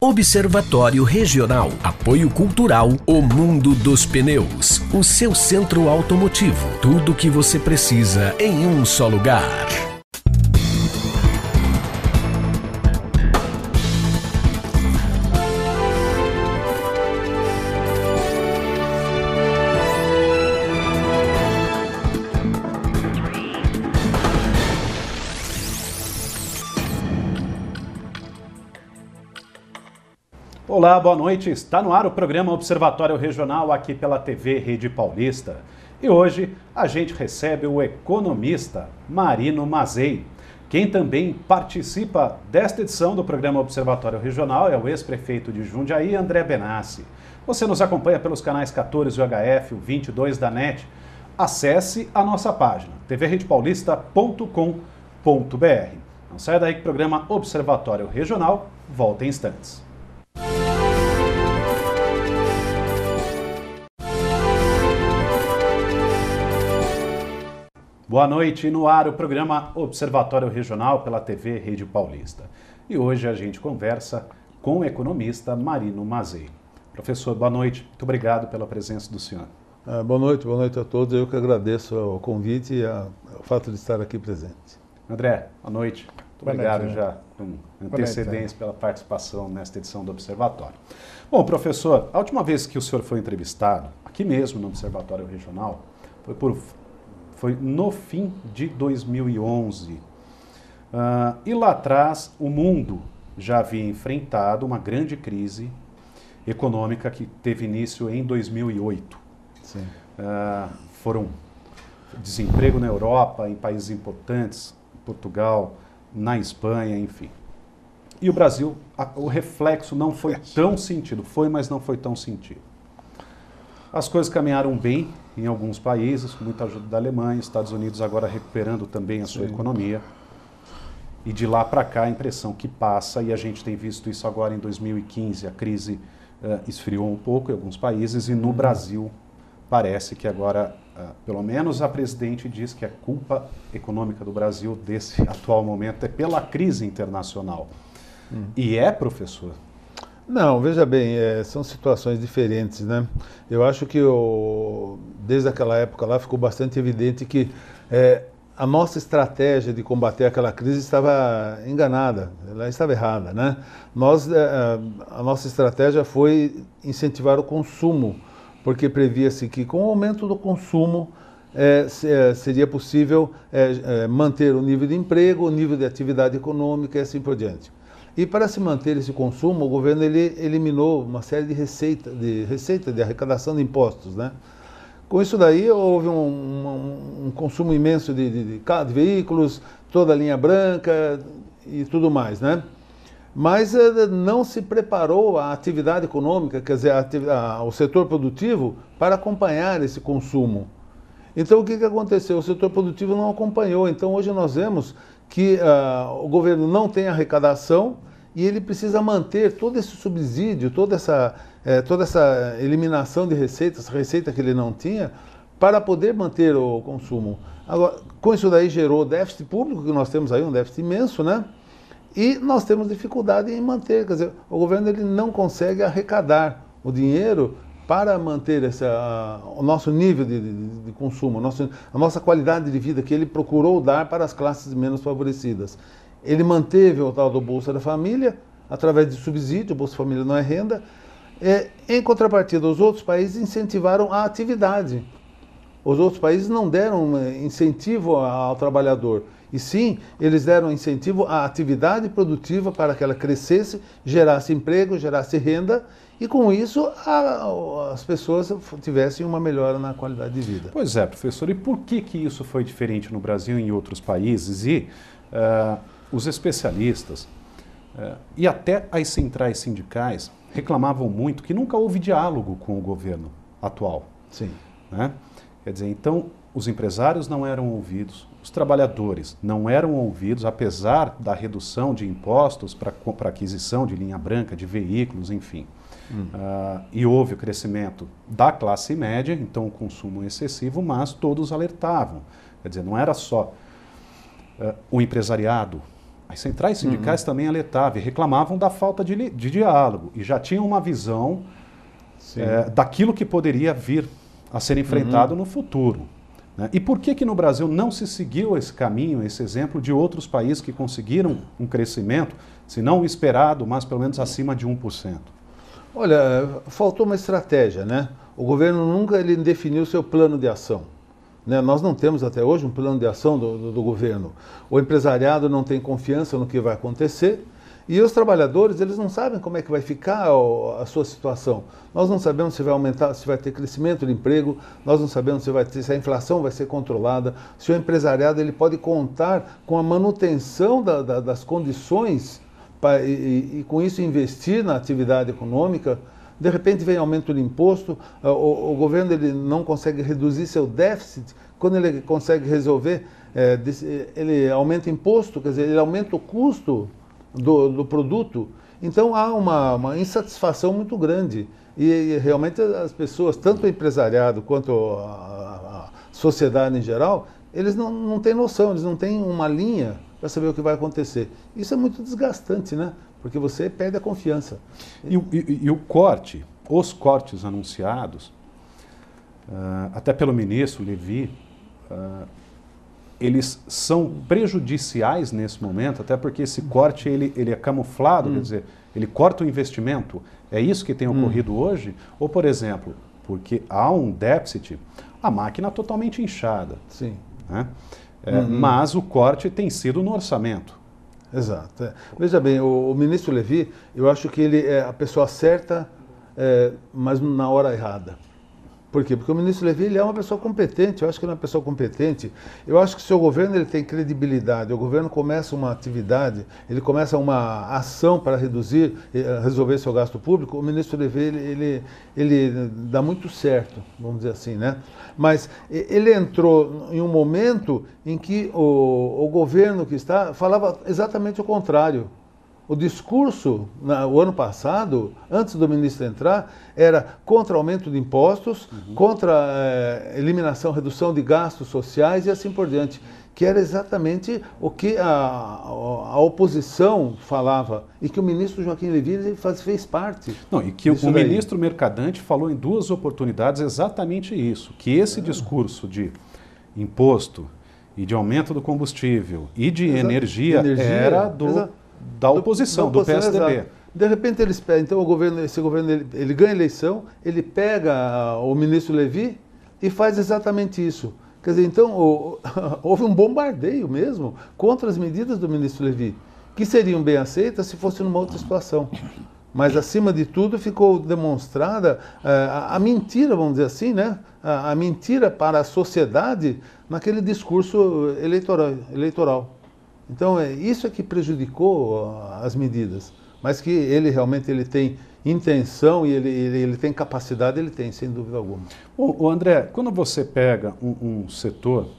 Observatório Regional. Apoio Cultural O Mundo dos Pneus. O seu centro automotivo. Tudo o que você precisa em um só lugar. Olá, boa noite. Está no ar o programa Observatório Regional aqui pela TV Rede Paulista. E hoje a gente recebe o economista Marino Mazei. Quem também participa desta edição do programa Observatório Regional é o ex-prefeito de Jundiaí, André Benassi. Você nos acompanha pelos canais 14 UHF, o 22 da NET. Acesse a nossa página, tvredepaulista.com.br. Não saia daí que o programa Observatório Regional volta em instantes. Boa noite, no ar o programa Observatório Regional pela TV Rede Paulista. E hoje a gente conversa com o economista Marino Mazei. Professor, boa noite, muito obrigado pela presença do senhor. Boa noite a todos. Eu que agradeço o convite e o fato de estar aqui presente. André, boa noite. Muito obrigado já com antecedência pela participação nesta edição do Observatório. Bom, professor, a última vez que o senhor foi entrevistado, aqui mesmo no Observatório Regional, foi no fim de 2011. E lá atrás, o mundo já havia enfrentado uma grande crise econômica que teve início em 2008. Sim. Foram desemprego na Europa, em países importantes, Portugal, na Espanha, enfim. E o Brasil, o reflexo não foi tão sentido. Foi, mas não foi tão sentido. As coisas caminharam bem em alguns países, com muita ajuda da Alemanha, Estados Unidos agora recuperando também a sua economia. E de lá para cá a impressão que passa, e a gente tem visto isso agora em 2015, a crise esfriou um pouco em alguns países e no Brasil parece que agora, pelo menos a presidente diz que a culpa econômica do Brasil desse atual momento é pela crise internacional. E professor? Não, veja bem, são situações diferentes, né? Eu acho que desde aquela época lá ficou bastante evidente que a nossa estratégia de combater aquela crise estava enganada, ela estava errada, né? A nossa estratégia foi incentivar o consumo, porque previa-se que com o aumento do consumo seria possível manter o nível de emprego, o nível de atividade econômica e assim por diante. E para se manter esse consumo, o governo eliminou uma série de receita de arrecadação de impostos, né? Com isso daí houve um consumo imenso de veículos, toda a linha branca e tudo mais, né? Mas não se preparou a atividade econômica, quer dizer, o setor produtivo para acompanhar esse consumo. Então o que aconteceu? O setor produtivo não acompanhou. Então hoje nós vemos que o governo não tem arrecadação e ele precisa manter todo esse subsídio, toda essa eliminação de receitas, receita que ele não tinha, para poder manter o consumo. Agora, com isso daí gerou déficit público, que nós temos aí um déficit imenso, né? E nós temos dificuldade em manter, quer dizer, o governo ele não consegue arrecadar o dinheiro para manter o nosso nível de consumo, a nossa qualidade de vida que ele procurou dar para as classes menos favorecidas. Ele manteve o tal do Bolsa da Família, através de subsídio, o Bolsa Família não é renda. Em contrapartida, os outros países incentivaram a atividade. Os outros países não deram incentivo ao trabalhador, e sim, eles deram incentivo à atividade produtiva para que ela crescesse, gerasse emprego, gerasse renda, e com isso as pessoas tivessem uma melhora na qualidade de vida. Pois é, professor, e por que isso foi diferente no Brasil e em outros países? E os especialistas e até as centrais sindicais reclamavam muito que nunca houve diálogo com o governo atual. Sim. Né? Quer dizer, então, os empresários não eram ouvidos, os trabalhadores não eram ouvidos, apesar da redução de impostos para aquisição de linha branca, de veículos, enfim. E houve o crescimento da classe média, então o consumo excessivo, mas todos alertavam. Quer dizer, não era só o empresariado As centrais sindicais também alertavam e reclamavam da falta de diálogo e já tinham uma visão daquilo que poderia vir a ser enfrentado no futuro. Né? E por que no Brasil não se seguiu esse caminho, esse exemplo de outros países que conseguiram um crescimento, se não o esperado, mas pelo menos acima de 1%? Olha, faltou uma estratégia, né? O governo nunca definiu seu plano de ação. Né? Nós não temos até hoje um plano de ação do governo. O empresariado não tem confiança no que vai acontecer e os trabalhadores, eles não sabem como é que vai ficar a sua situação. Nós não sabemos se vai aumentar, se vai ter crescimento de emprego, nós não sabemos se a inflação vai ser controlada, se o empresariado ele pode contar com a manutenção das condições e com isso investir na atividade econômica. De repente vem aumento de imposto, o governo ele não consegue reduzir seu déficit, quando ele consegue resolver, ele aumenta imposto, quer dizer, ele aumenta o custo do produto. Então há uma insatisfação muito grande e realmente as pessoas, tanto o empresariado quanto a sociedade em geral, eles não têm noção, eles não têm uma linha para saber o que vai acontecer. Isso é muito desgastante, né? Porque você perde a confiança. E o corte, os cortes anunciados, até pelo ministro Levi, eles são prejudiciais nesse momento, até porque esse corte ele é camuflado, quer dizer, ele corta o investimento. É isso que tem ocorrido hoje? Ou, por exemplo, porque há um déficit, a máquina totalmente inchada. Sim. Né? Mas o corte tem sido no orçamento. Exato. Veja bem, o ministro Levi, eu acho que ele é a pessoa certa, mas na hora errada. Por quê? Porque o ministro Levi ele é uma pessoa competente, eu acho que ele é uma pessoa competente. Eu acho que se o governo ele tem credibilidade, o governo começa uma atividade, ele começa uma ação para resolver seu gasto público, o ministro Levi ele dá muito certo, vamos dizer assim, né? Mas ele entrou em um momento em que o governo que está falava exatamente o contrário. O discurso, o ano passado, antes do ministro entrar, era contra aumento de impostos, contra eliminação, redução de gastos sociais e assim por diante, que era exatamente o que a oposição falava e que o ministro Joaquim Levy fez parte. Não, e que o ministro Mercadante falou em duas oportunidades exatamente isso, que esse discurso de imposto e de aumento do combustível e de energia era da oposição, do PSDB. Exato. De repente eles pegam, então esse governo ele ganha a eleição, ele pega o ministro Levi e faz exatamente isso. Quer dizer, então houve um bombardeio mesmo contra as medidas do ministro Levi, que seriam bem aceitas se fosse numa outra situação. Mas acima de tudo ficou demonstrada a mentira, vamos dizer assim, né? A mentira para a sociedade naquele discurso eleitoral. Então, isso é que prejudicou as medidas, mas que ele realmente tem intenção e ele tem capacidade, ele tem, sem dúvida alguma. O André, quando você pega um setor,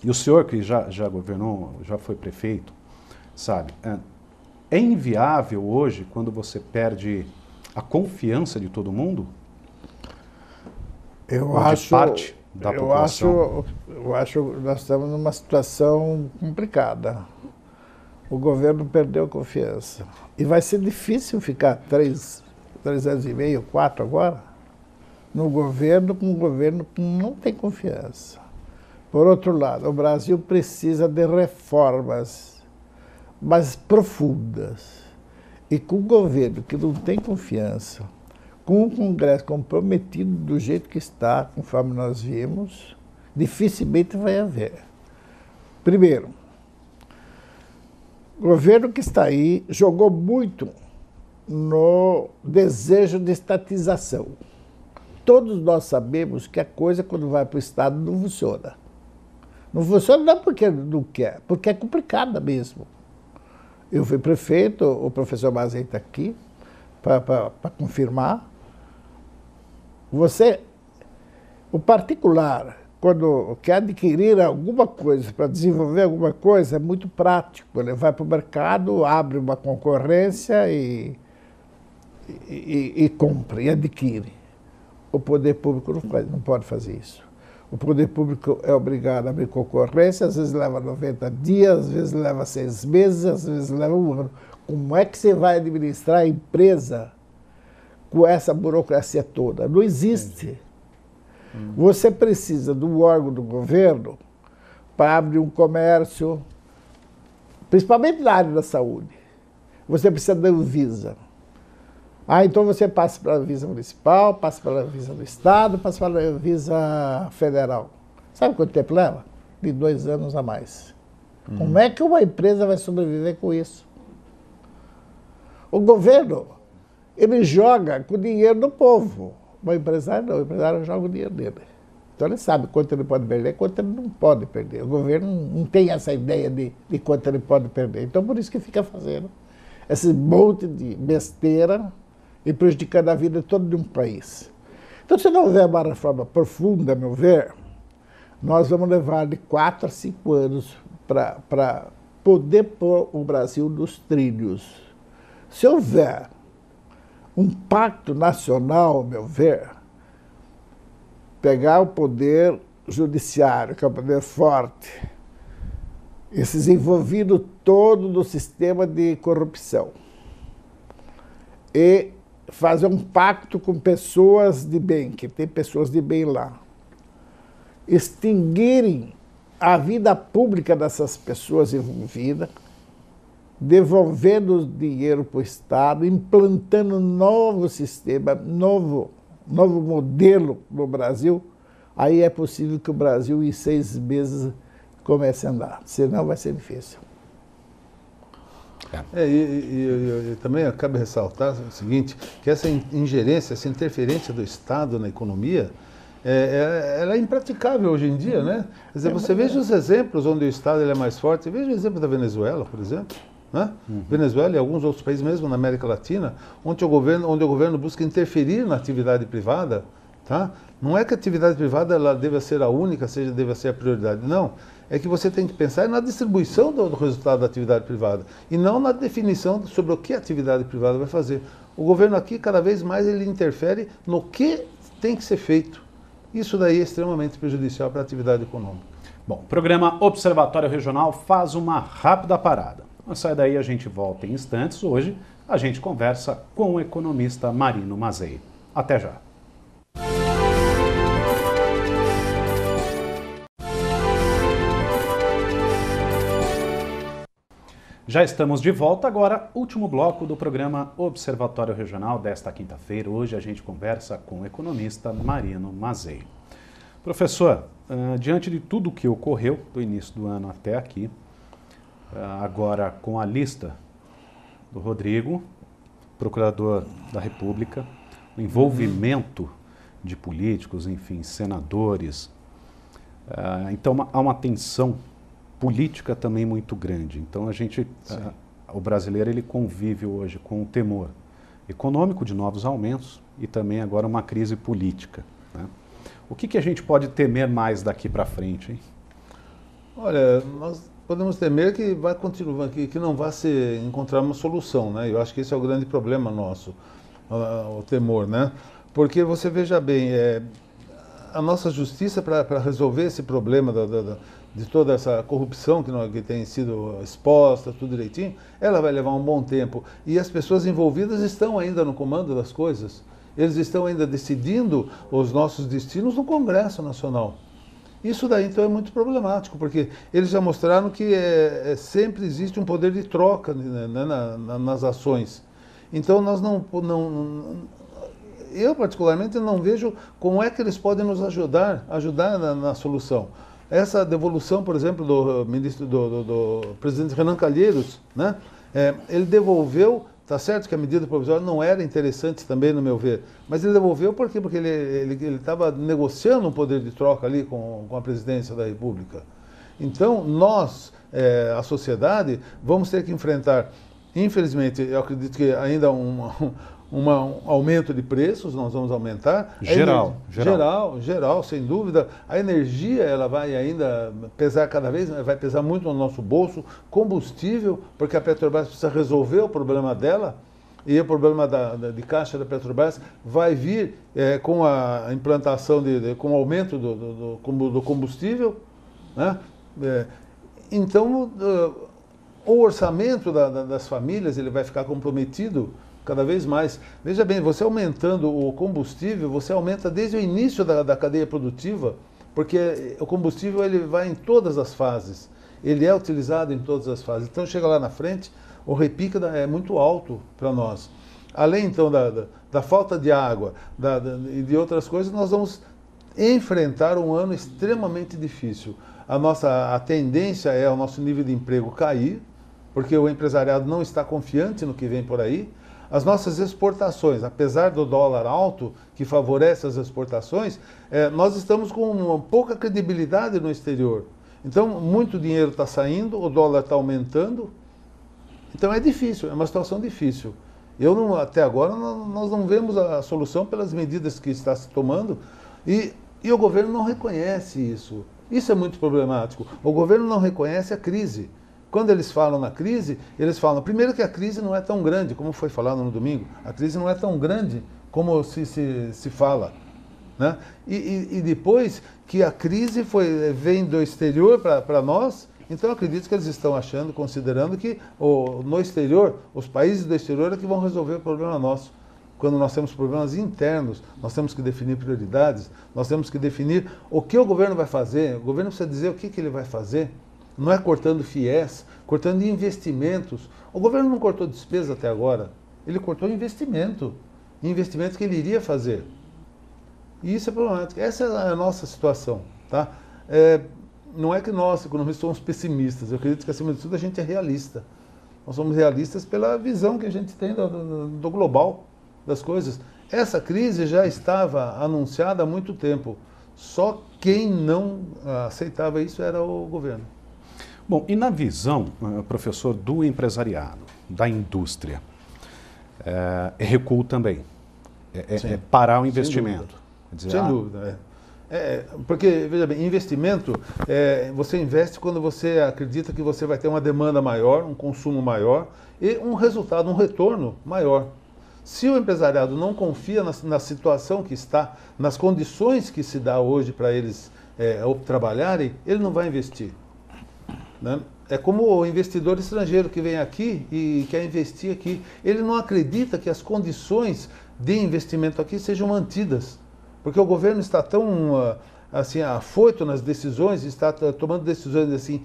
e o senhor que já governou, já foi prefeito, sabe, é inviável hoje quando você perde a confiança de todo mundo? Eu acho que nós estamos numa situação complicada. O governo perdeu a confiança. E vai ser difícil ficar 3 anos e meio, 4 agora, no governo, com um governo que não tem confiança. Por outro lado, o Brasil precisa de reformas mais profundas. E com um governo que não tem confiança, com um Congresso comprometido do jeito que está, conforme nós vimos, dificilmente vai haver. Primeiro, o governo que está aí jogou muito no desejo de estatização. Todos nós sabemos que a coisa, quando vai para o Estado, não funciona. Não funciona não porque não quer, porque é complicada mesmo. Eu fui prefeito, o professor Mazei está aqui para confirmar. O particular, quando quer adquirir alguma coisa, para desenvolver alguma coisa, é muito prático. Ele vai para o mercado, abre uma concorrência e compra, e adquire. O poder público não pode fazer isso. O poder público é obrigado a abrir concorrência, às vezes leva 90 dias, às vezes leva 6 meses, às vezes leva 1 ano. Como é que você vai administrar a empresa com essa burocracia toda? Não existe. Você precisa do órgão do governo para abrir um comércio, principalmente na área da saúde. Você precisa da Anvisa. Então você passa para a Anvisa municipal, passa para a Anvisa do estado, passa para a Anvisa federal. Sabe quanto tempo leva? De 2 anos a mais. Como é que uma empresa vai sobreviver com isso? O governo, ele joga com o dinheiro do povo. O empresário não, o empresário joga o dinheiro dele. Então ele sabe quanto ele pode perder, quanto ele não pode perder. O governo não tem essa ideia de quanto ele pode perder. Então por isso que fica fazendo esse monte de besteira e prejudicando a vida toda de um país. Então, se não houver uma reforma profunda, a meu ver, nós vamos levar de 4 a 5 anos para poder pôr o Brasil nos trilhos. Se houver um pacto nacional, a meu ver, pegar o poder judiciário, que é um poder forte, e se desenvolvido todo no sistema de corrupção, e fazer um pacto com pessoas de bem, que tem pessoas de bem lá, extinguirem a vida pública dessas pessoas envolvidas, devolvendo o dinheiro para o Estado, implantando um novo sistema, novo modelo no Brasil, aí é possível que o Brasil em 6 meses comece a andar, senão vai ser difícil. E também cabe ressaltar o seguinte, que essa ingerência, essa interferência do Estado na economia, ela é impraticável hoje em dia, né? Quer dizer, você veja os exemplos onde o Estado ele é mais forte, veja o exemplo da Venezuela, por exemplo. Né? Venezuela e alguns outros países, mesmo na América Latina, onde o governo busca interferir na atividade privada, tá? Não é que a atividade privada ela deva ser a única, deva ser a prioridade, não. É que você tem que pensar na distribuição do resultado da atividade privada e não na definição sobre o que a atividade privada vai fazer. O governo aqui, cada vez mais, ele interfere no que tem que ser feito. Isso daí é extremamente prejudicial para a atividade econômica. Bom, o programa Observatório Regional faz uma rápida parada. Mas sai daí, a gente volta em instantes. Hoje a gente conversa com o economista Marino Mazei. Até já. Já estamos de volta agora, último bloco do programa Observatório Regional desta quinta-feira. Hoje a gente conversa com o economista Marino Mazei. Professor, diante de tudo que ocorreu do início do ano até aqui, agora com a lista do Rodrigo, procurador da República, o envolvimento de políticos, enfim, senadores, então há uma tensão política também muito grande. Então o brasileiro ele convive hoje com o temor econômico de novos aumentos e também agora uma crise política, né? O que a gente pode temer mais daqui para frente, hein? Olha, nós podemos temer que vai continuar, que não vai se encontrar uma solução, né? Eu acho que esse é o grande problema nosso, o temor, né? Porque você veja bem, a nossa justiça para resolver esse problema de toda essa corrupção que tem sido exposta, tudo direitinho, ela vai levar um bom tempo. E as pessoas envolvidas estão ainda no comando das coisas. Eles estão ainda decidindo os nossos destinos no Congresso Nacional. Isso daí, então, é muito problemático, porque eles já mostraram que sempre existe um poder de troca, né, nas ações. Então, nós eu, particularmente, não vejo como é que eles podem nos ajudar na solução. Essa devolução, por exemplo, do presidente Renan Calheiros, né? Ele devolveu, tá certo que a medida provisória não era interessante também, no meu ver, mas ele devolveu por quê? Porque ele estava negociando um poder de troca ali com a presidência da República. Então, nós, a sociedade, vamos ter que enfrentar, infelizmente, eu acredito que ainda um aumento de preços, nós vamos aumentar. Geral, sem dúvida. A energia, ela vai ainda pesar cada vez, vai pesar muito no nosso bolso. Combustível, porque a Petrobras precisa resolver o problema dela. e o problema de caixa da Petrobras vai vir com a implantação, com o aumento do combustível, né? Então, o orçamento das famílias ele vai ficar comprometido cada vez mais. Veja bem, você aumentando o combustível, você aumenta desde o início da cadeia produtiva, porque o combustível ele vai em todas as fases, ele é utilizado em todas as fases. Então chega lá na frente, o repique é muito alto para nós. Além então da falta de água e de outras coisas, nós vamos enfrentar um ano extremamente difícil. A tendência é o nosso nível de emprego cair, porque o empresariado não está confiante no que vem por aí. As nossas exportações, apesar do dólar alto, que favorece as exportações, nós estamos com uma pouca credibilidade no exterior. Então, muito dinheiro está saindo, o dólar está aumentando. Então, é difícil, é uma situação difícil. Até agora, nós não vemos a solução pelas medidas que está se tomando e o governo não reconhece isso. Isso é muito problemático. O governo não reconhece a crise. Quando eles falam na crise, eles falam, primeiro que a crise não é tão grande, como foi falado no domingo, a crise não é tão grande como se fala. Né? E depois que a crise vem do exterior para nós, então eu acredito que eles estão achando, considerando que no exterior, os países do exterior é que vão resolver o problema nosso. Quando nós temos problemas internos, nós temos que definir prioridades, nós temos que definir o que o governo vai fazer, o governo precisa dizer o que ele vai fazer. Não é cortando FIES, cortando investimentos. O governo não cortou despesa até agora, ele cortou investimento que ele iria fazer. E isso é problemático. Essa é a nossa situação. Tá? Não é que nós, economistas, somos pessimistas. Eu acredito que, acima de tudo, a gente é realista. Nós somos realistas pela visão que a gente tem do global das coisas. Essa crise já estava anunciada há muito tempo. Só quem não aceitava isso era o governo. Bom, e na visão, professor, do empresariado, da indústria, é recuo também. É parar o investimento. Sem dúvida. Porque, veja bem, investimento, você investe quando você acredita que você vai ter uma demanda maior, um consumo maior e um resultado, um retorno maior. Se o empresariado não confia na situação que está, nas condições que se dá hoje para eles trabalharem, ele não vai investir. Né? É como o investidor estrangeiro que vem aqui e quer investir aqui. Ele não acredita que as condições de investimento aqui sejam mantidas. Porque o governo está tão assim, afoito nas decisões, está tomando decisões assim,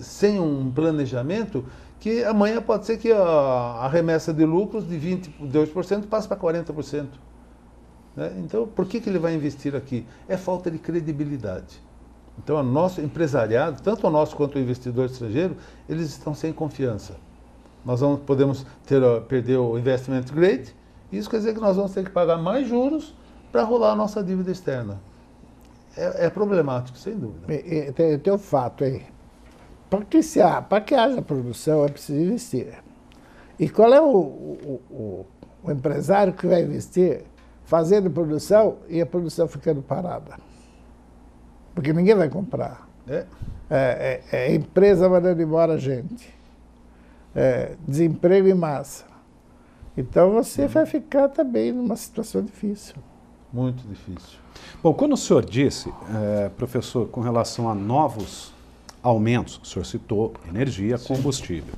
sem um planejamento, que amanhã pode ser que a remessa de lucros de 22% passe para 40%. Né? Então, por que ele vai investir aqui? É falta de credibilidade. Então, o nosso empresariado, tanto o nosso quanto o investidor estrangeiro, eles estão sem confiança. Nós podemos perder o investment grade, e isso quer dizer que nós vamos ter que pagar mais juros para rolar a nossa dívida externa. É problemático, sem dúvida. Tem um fato aí. Para que haja produção, é preciso investir. E qual é o empresário que vai investir fazendo produção e a produção ficando parada? Porque ninguém vai comprar. É empresa mandando embora gente. Desemprego em massa. Então você vai ficar também numa situação difícil. Muito difícil. Bom, quando o senhor disse, professor, com relação a novos aumentos, o senhor citou energia, combustível.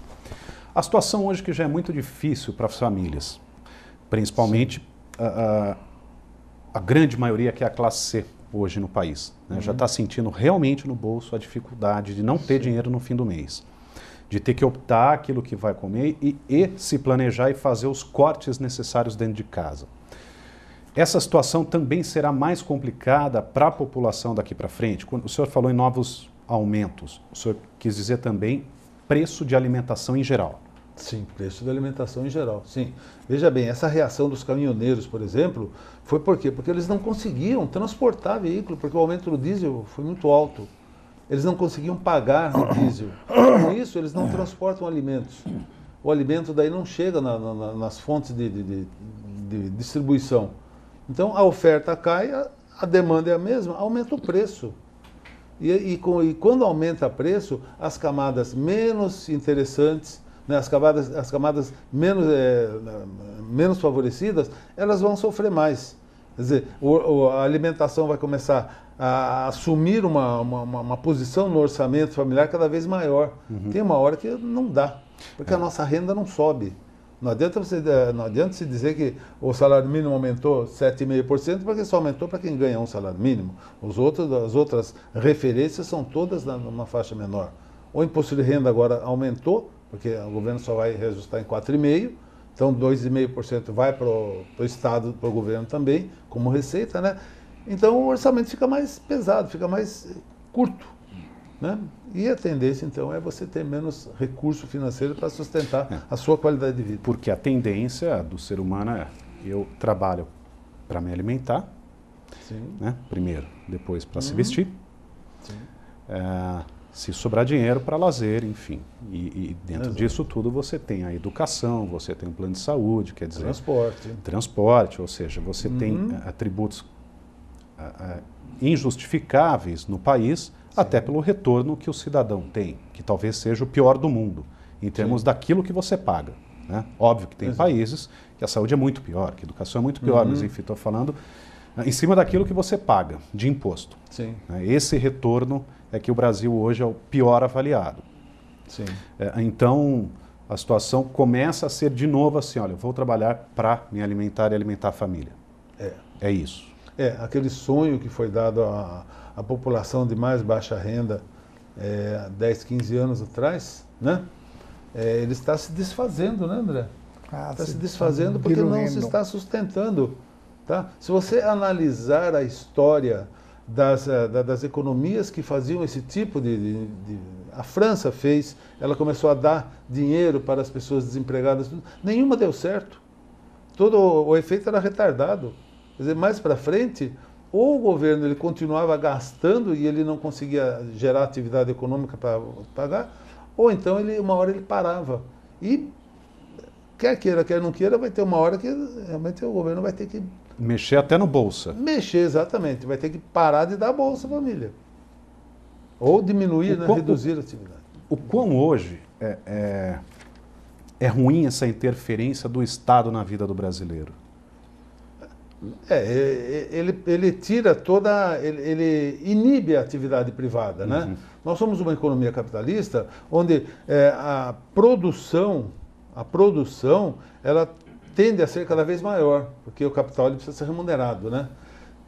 A situação hoje que já é muito difícil para as famílias, principalmente a grande maioria que é a classe C hoje no país, né? Já está sentindo realmente no bolso a dificuldade de não ter dinheiro no fim do mês, de ter que optar aquilo que vai comer e se planejar e fazer os cortes necessários dentro de casa. Essa situação também será mais complicada para a população daqui para frente. Quando o senhor falou em novos aumentos, o senhor quis dizer também preço de alimentação em geral. Sim, preço da alimentação em geral, sim. Veja bem, essa reação dos caminhoneiros, por exemplo, foi por quê? Porque eles não conseguiam transportar veículo, porque o aumento do diesel foi muito alto. Eles não conseguiam pagar o diesel. Por isso, eles não transportam alimentos. O alimento daí não chega nas fontes de distribuição. Então, a oferta cai, a demanda é a mesma, aumenta o preço. E quando aumenta o preço, as camadas menos interessantes né, as camadas menos favorecidas, elas vão sofrer mais. Quer dizer, a alimentação vai começar a assumir uma posição no orçamento familiar cada vez maior. Tem uma hora que não dá, porque a nossa renda não sobe. Não adianta se dizer que o salário mínimo aumentou 7,5%, porque só aumentou para quem ganha um salário mínimo. As outras referências são todas numa faixa menor. O imposto de renda agora aumentou, porque o governo só vai reajustar em 4,5%, então 2,5% vai para o Estado, para o governo também, como receita, né? Então o orçamento fica mais pesado, fica mais curto, né? E a tendência, então, é você ter menos recurso financeiro para sustentar a sua qualidade de vida. Porque a tendência do ser humano é: eu trabalho para me alimentar, né? Primeiro, depois para se vestir, se sobrar dinheiro para lazer, enfim. E dentro disso tudo você tem a educação, você tem o plano de saúde, quer dizer... Transporte, ou seja, você tem atributos injustificáveis no país, até pelo retorno que o cidadão tem, que talvez seja o pior do mundo, em termos daquilo que você paga, né? Óbvio que tem países que a saúde é muito pior, que a educação é muito pior, mas enfim, estou falando em cima daquilo que você paga de imposto. Esse retorno é que o Brasil hoje é o pior avaliado. Então, a situação começa a ser de novo assim: olha, eu vou trabalhar para me alimentar e alimentar a família. É isso. Aquele sonho que foi dado à população de mais baixa renda 10, 15 anos atrás, né? Ele está se desfazendo, né, André? Está se desfazendo porque não se está sustentando. Tá? Se você analisar a história das economias que faziam esse tipo a França fez, ela começou a dar dinheiro para as pessoas desempregadas, nenhuma deu certo. Todo o efeito era retardado. Quer dizer, mais para frente, ou o governo ele continuava gastando e ele não conseguia gerar atividade econômica para pagar, ou então uma hora ele parava. E quer queira, quer não queira, vai ter uma hora que realmente o governo vai ter que mexer até no bolsa. Mexer, exatamente. Vai ter que parar de dar bolsa à família. Ou diminuir, reduzir a atividade. O quão hoje é ruim essa interferência do Estado na vida do brasileiro? Ele tira ele inibe a atividade privada, né? Nós somos uma economia capitalista onde a produção ela tende a ser cada vez maior, porque o capital ele precisa ser remunerado, né?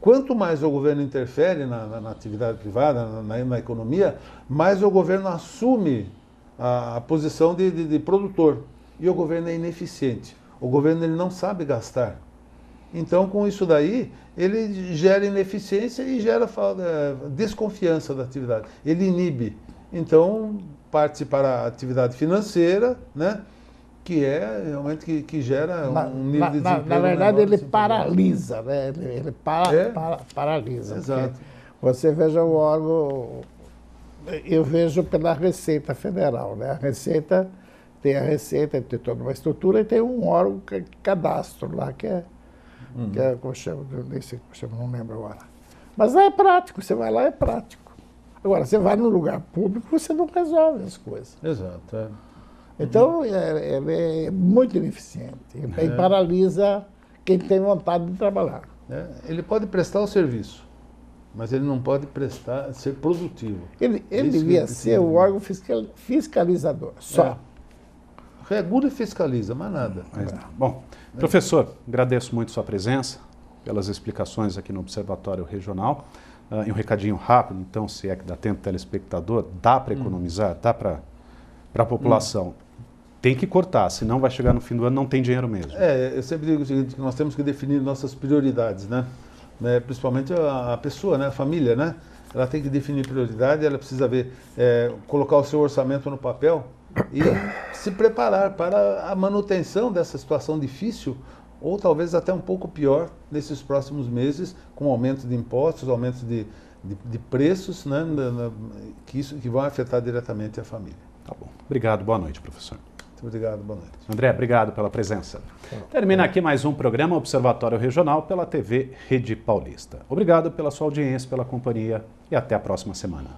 Quanto mais o governo interfere na atividade privada, na economia, mais o governo assume a posição de produtor. E o governo é ineficiente. O governo ele não sabe gastar. Então, com isso daí, ele gera ineficiência e gera desconfiança da atividade. Ele inibe. Então, parte para a atividade financeira, né? Que é realmente que gera um nível de desemprego. Na verdade, ele paralisa, né? Ele paralisa. Exato. Você veja o órgão, eu vejo pela Receita Federal, né? A Receita tem toda uma estrutura e tem um órgão cadastro lá, que é como chama, nem sei como chama, não lembro agora. Mas lá é prático, você vai lá, é prático. Agora, você vai num lugar público, você não resolve as coisas. Exato. Então, ele é muito ineficiente e paralisa quem tem vontade de trabalhar. Ele pode prestar o serviço, mas ele não pode ser produtivo. Ele devia ser o órgão fiscalizador, só. Regula e fiscaliza, mais nada. Bom, professor, agradeço muito sua presença, pelas explicações aqui no Observatório Regional. E um recadinho rápido, então, se é que dá tempo, telespectador, dá para economizar, dá para a população. Tem que cortar, senão vai chegar no fim do ano não tem dinheiro mesmo. Eu sempre digo o seguinte, que nós temos que definir nossas prioridades, né? Principalmente a pessoa, né? A família, né? Ela tem que definir prioridade, ela precisa ver, colocar o seu orçamento no papel e se preparar para a manutenção dessa situação difícil, ou talvez até um pouco pior, nesses próximos meses, com aumento de impostos, aumento de preços, né? Que vão afetar diretamente a família. Tá bom. Obrigado, boa noite, professor. Muito obrigado, boa noite. André, obrigado pela presença. Termina aqui mais um programa Observatório Regional pela TV Rede Paulista. Obrigado pela sua audiência, pela companhia e até a próxima semana.